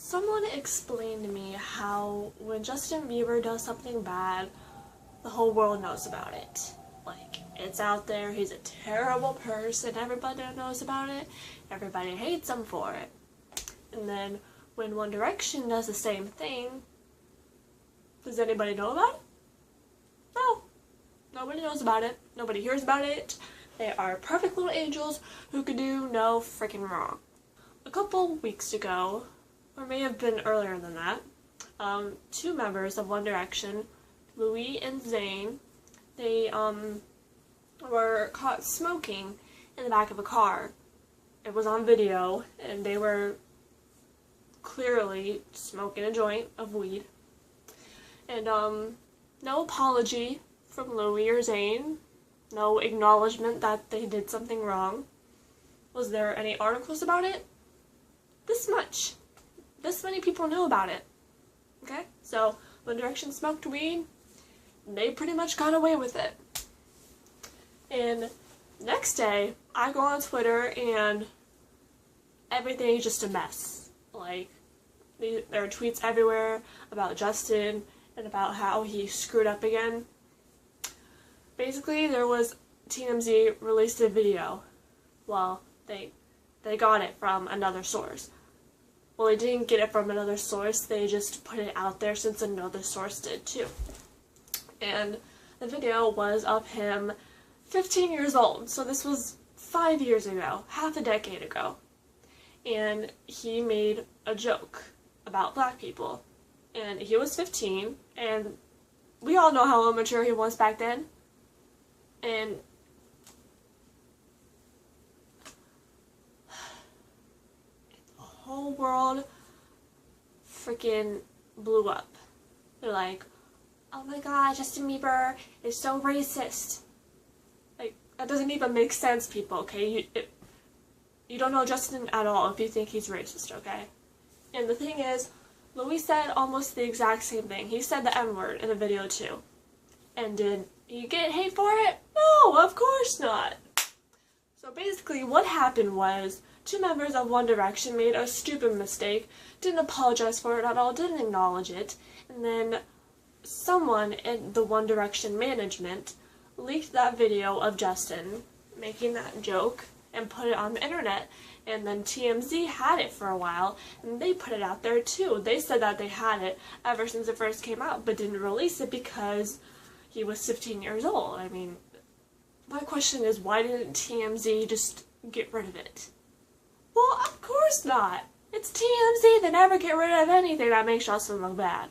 Someone explained to me how when Justin Bieber does something bad, the whole world knows about it. Like, it's out there, he's a terrible person, everybody knows about it, everybody hates him for it. And then when One Direction does the same thing, does anybody know about it? No. Nobody knows about it. Nobody hears about it. They are perfect little angels who could do no freaking wrong. A couple weeks ago, or may have been earlier than that, two members of One Direction, Louis and Zayn, they were caught smoking in the back of a car. It was on video, and they were clearly smoking a joint of weed. And no apology from Louis or Zayn, no acknowledgement that they did something wrong. Was there any articles about it? This much. This many people knew about it. Okay? So, One Direction smoked weed, they pretty much got away with it. And next day, I go on Twitter and everything is just a mess. Like, there are tweets everywhere about Justin and about how he screwed up again. Basically, there was TMZ released a video. Well, they got it from another source. Well, they didn't get it from another source, they just put it out there since another source did too. And the video was of him 15 years old, so this was 5 years ago, half a decade ago. And he made a joke about black people. And he was 15, and we all know how immature he was back then. And the whole world freaking blew up. They're like, oh my god, Justin Bieber is so racist. Like, that doesn't even make sense, people, okay? You don't know Justin at all if you think he's racist, okay? And the thing is, Louis said almost the exact same thing. He said the N-word in the video too. And did he get hate for it? No, of course not. So basically what happened was, two members of One Direction made a stupid mistake, didn't apologize for it at all, didn't acknowledge it, and then someone in the One Direction management leaked that video of Justin making that joke and put it on the internet. And then TMZ had it for a while, and they put it out there too. They said that they had it ever since it first came out, but didn't release it because he was 15 years old. I mean, my question is, why didn't TMZ just get rid of it? Well, of course not. It's TMZ. They never get rid of anything that makes Justin look bad.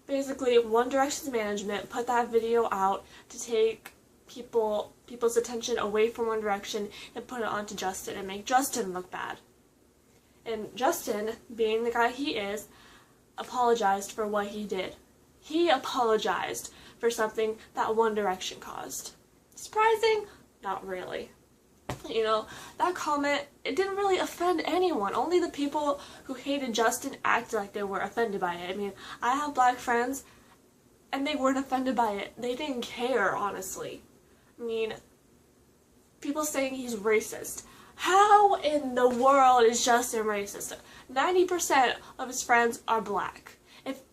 Basically, One Direction's management put that video out to take people's attention away from One Direction and put it onto Justin and make Justin look bad. And Justin, being the guy he is, apologized for what he did. He apologized for something that One Direction caused. Surprising? Not really. You know, that comment, it didn't really offend anyone. Only the people who hated Justin acted like they were offended by it. I mean, I have black friends, and they weren't offended by it. They didn't care, honestly. I mean, people saying he's racist. How in the world is Justin racist? 90% of his friends are black.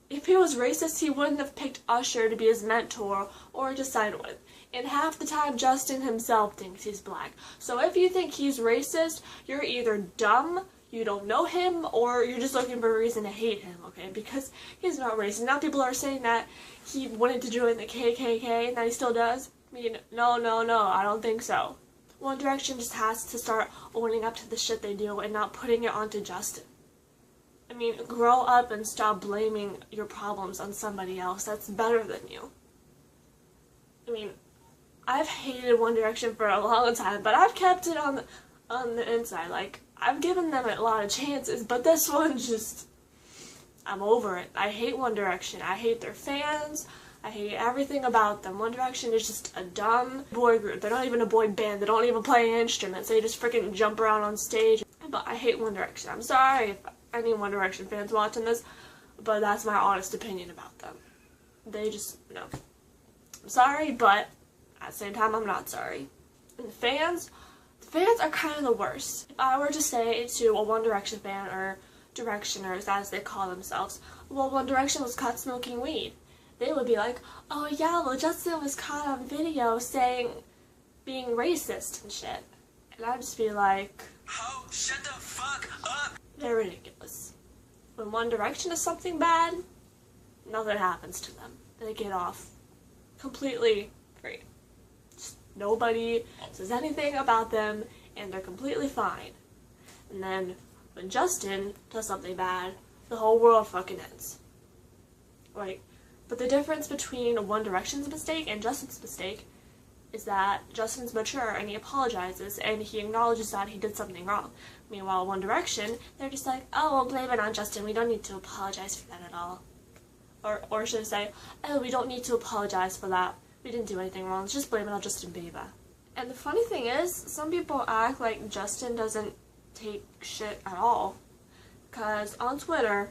If he was racist, he wouldn't have picked Usher to be his mentor or to sign with. And half the time, Justin himself thinks he's black. So if you think he's racist, you're either dumb, you don't know him, or you're just looking for a reason to hate him, okay? Because he's not racist. Now people are saying that he wanted to join the KKK and that he still does. I mean, no, I don't think so. One Direction just has to start owning up to the shit they do and not putting it onto Justin. I mean, grow up and stop blaming your problems on somebody else that's better than you. I mean, I've hated One Direction for a long time, but I've kept it on the inside. Like, I've given them a lot of chances, but this one just, I'm over it. I hate One Direction. I hate their fans. I hate everything about them. One Direction is just a dumb boy group. They're not even a boy band. They don't even play instruments. They just freaking jump around on stage. But I hate One Direction. I'm sorry if any One Direction fans watching this, but that's my honest opinion about them. They just, no. I'm sorry, but at the same time, I'm not sorry. And the fans are kind of the worst. If I were to say to a One Direction fan or Directioners, as they call themselves. Well, One Direction was caught smoking weed. They would be like, oh yeah, well Justin was caught on video being racist and shit. And I'd just be like, oh, shut the fuck up! They're ridiculous. When One Direction does something bad, nothing happens to them. They get off completely free. Just nobody says anything about them, and they're completely fine. And then when Justin does something bad, the whole world fucking ends. Like, but the difference between One Direction's mistake and Justin's mistake is that Justin's mature and he apologizes and he acknowledges that he did something wrong. Meanwhile, One Direction, they're just like, oh, we'll blame it on Justin. We don't need to apologize for that at all. Or should I say, oh, we don't need to apologize for that. We didn't do anything wrong. Let's just blame it on Justin Bieber. And the funny thing is, some people act like Justin doesn't take shit at all. Because on Twitter,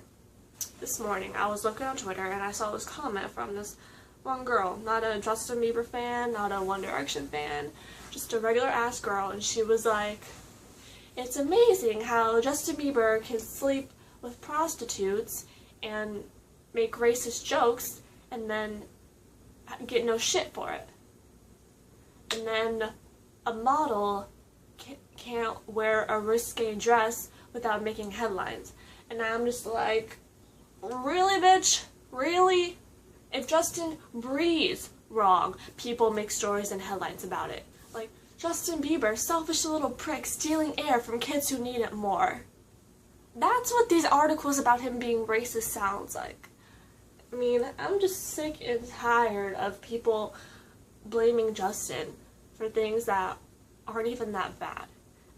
this morning, I was looking on Twitter and I saw this comment from this one girl, not a Justin Bieber fan, not a One Direction fan, just a regular ass girl, and she was like, it's amazing how Justin Bieber can sleep with prostitutes and make racist jokes and then get no shit for it. And then a model can't wear a risque dress without making headlines. And I'm just like, really, bitch? Really? If Justin breathes wrong, people make stories and headlines about it. Like, Justin Bieber, selfish little prick stealing air from kids who need it more. That's what these articles about him being racist sounds like. I mean, I'm just sick and tired of people blaming Justin for things that aren't even that bad.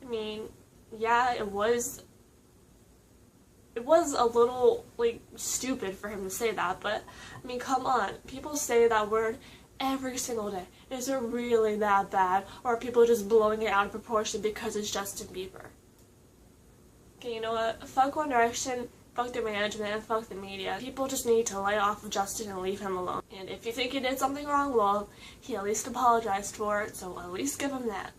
I mean, yeah, it was a little, like, stupid for him to say that, but, I mean, come on. People say that word every single day. Is it really that bad? Or are people just blowing it out of proportion because it's Justin Bieber? Okay, you know what? Fuck One Direction, fuck the management, and fuck the media. People just need to lay off of Justin and leave him alone. And if you think he did something wrong, well, he at least apologized for it, so at least give him that.